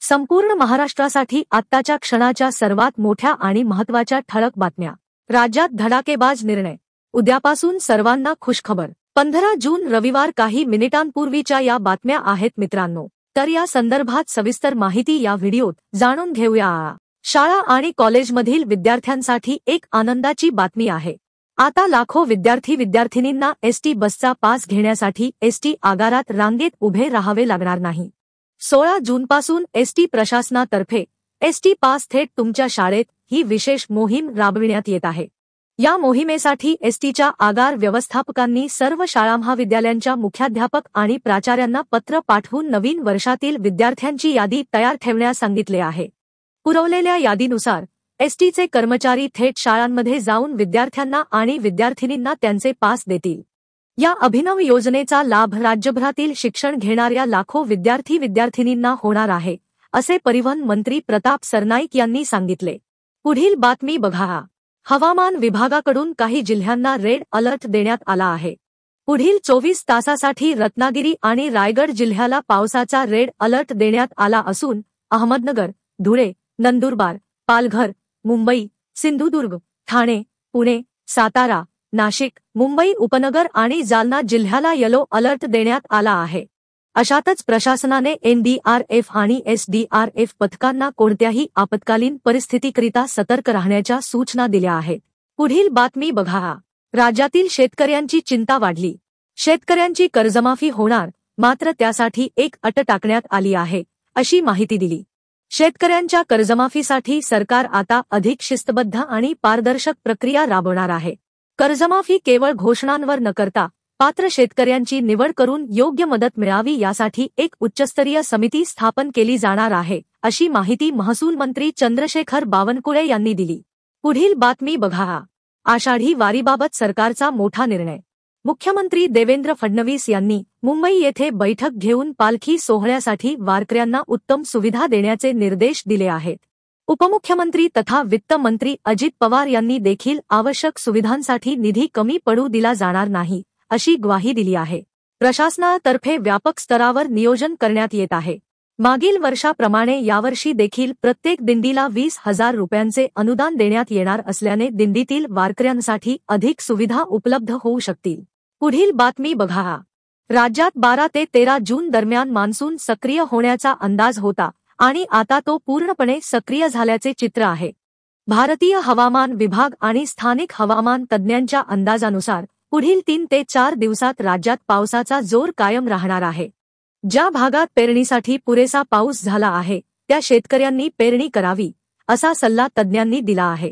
संपूर्ण महाराष्ट्रासाठी आत्ताच्या क्षणाच्या सर्वात मोठ्या आणि महत्त्वाच्या ठळक बातम्या। राज्यात धडाकेबाज निर्णय। उद्यापासून सर्वांना खुशखबर। 15 जून रविवार। काही मिनिटांपूर्वीच्या या बातम्या आहेत मित्रांनो, तर या संदर्भात सविस्तर माहिती या व्हिडिओत जाणून घेऊया। शाळा आणि कॉलेजमधील विद्यार्थ्यांसाठी एक आनंदाची बातमी आहे। आता लाखो विद्यार्थिनींना एसटी बसचा पास घेण्यासाठी एसटी आगारात रांगेत उभे राहावे लागणार नाही। 16 जूनपासून एसटी प्रशासनातर्फे एसटी पास थेट तुमच्या शाळेत ही विशेष मोहीम राबविण्यात येत आहे। या मोहिमेसाठी एसटीच्या आगार व्यवस्थापकांनी सर्व शाळा महाविद्यालयांच्या मुख्याध्यापक आणि प्राचार्यांना पत्र पाठवून नवीन वर्षातील विद्यार्थ्यांची यादी तयार ठेवण्यास सांगितले आहे। पुरवलेल्या यादीनुसार एसटीचे कर्मचारी थेट शाळांमध्ये जाऊन विद्यार्थ्यांना आणि विद्यार्थिनींना त्यांचे पास देतील। या अभिनव योजनेचा लाभ राज्यभरातील शिक्षण घेणाऱ्या लाखो विद्यार्थिनींना होणार आहे, असे परिवहन मंत्री प्रताप सरनाईक यांनी सांगितले। पुढील बातमी बघा। हवामान विभागाकडून काही जिल्ह्यांना रेड अलर्ट देण्यात आला आहे। पुढील 24 तासासाठी रत्नागिरी आणि रायगड जिल्ह्याला पावसाचा रेड अलर्ट देण्यात आला असून अहमदनगर, धुळे, नंदुरबार, पालघर, मुंबई, सिंधुदुर्ग, ठाणे, पुणे, सातारा, नाशिक, मुंबई उपनगर आणि जालना जिल्ह्याला येलो अलर्ट देण्यात आला आहे। अशातच प्रशासनाने एनडीआरएफ आणि एसडीआरएफ पथकांना कोणत्याही आपत्कालीन परिस्थितीकरिता सतर्क राहण्याच्या सूचना दिल्या आहेत। पुढील बातमी बघा। राज्यातील शेतकऱ्यांची चिंता वाढली। शेतकऱ्यांची कर्जमाफी होणार, मात्र त्यासाठी एक अट टाकण्यात आली आहे, अशी माहिती दिली। शेतकऱ्यांच्या कर्जमाफीसाठी सरकार आता अधिक शिस्तबद्ध आणि पारदर्शक प्रक्रिया राबवणार आहे। कर्जमाफी केवळ घोषणांवर न करता पात्र शेतकऱ्यांची निवड करून योग्य मदत मिळावी यासाठी एक उच्चस्तरीय समिती स्थापन केली जाणार आहे, अशी माहिती महसूल मंत्री चंद्रशेखर बावनकुळे यांनी दिली। पुढील बातमी बघा। आषाढी वारीबाबत सरकारचा मोठा निर्णय। मुख्यमंत्री देवेंद्र फडणवीस यांनी मुंबई येथे बैठक घेऊन पालखी सोहळ्यासाठी वारकऱ्यांना उत्तम सुविधा देण्याचे निर्देश दिले आहेत। उपमुख्यमंत्री तथा वित्त मंत्री अजित पवार यांनी देखील आवश्यक सुविधांसाठी निधी कमी पडू दिला जाणार नाही, अशी ग्वाही दिली आहे। प्रशासनातर्फे व्यापक स्तरावर नियोजन करण्यात येत आहे। मागील वर्षाप्रमाणे यावर्षी देखील प्रत्येक दिंडीला 20,000 रुपयांचे अनुदान देण्यात येणार असल्याने दिंडीतील वारकऱ्यांसाठी अधिक सुविधा उपलब्ध होऊ शकतील। पुढील बातमी बघा। राज्यात 12 ते 13 जून दरम्यान मान्सून सक्रिय होण्याचा अंदाज होता आणि आता तो पूर्णपणे सक्रिय झाल्याचे चित्र आहे। भारतीय हवामान विभाग आणि स्थानिक हवामान तज्ज्ञांच्या अंदाजानुसार पुढील 3 ते 4 दिवसात राज्यात पावसाचा जोर कायम राहणार आहे। ज्या भागात पेरणीसाठी पुरेसा पाऊस झाला आहे त्या शेतकऱ्यांनी पेरणी करावी, असा सल्ला तज्ज्ञांनी दिला आहे।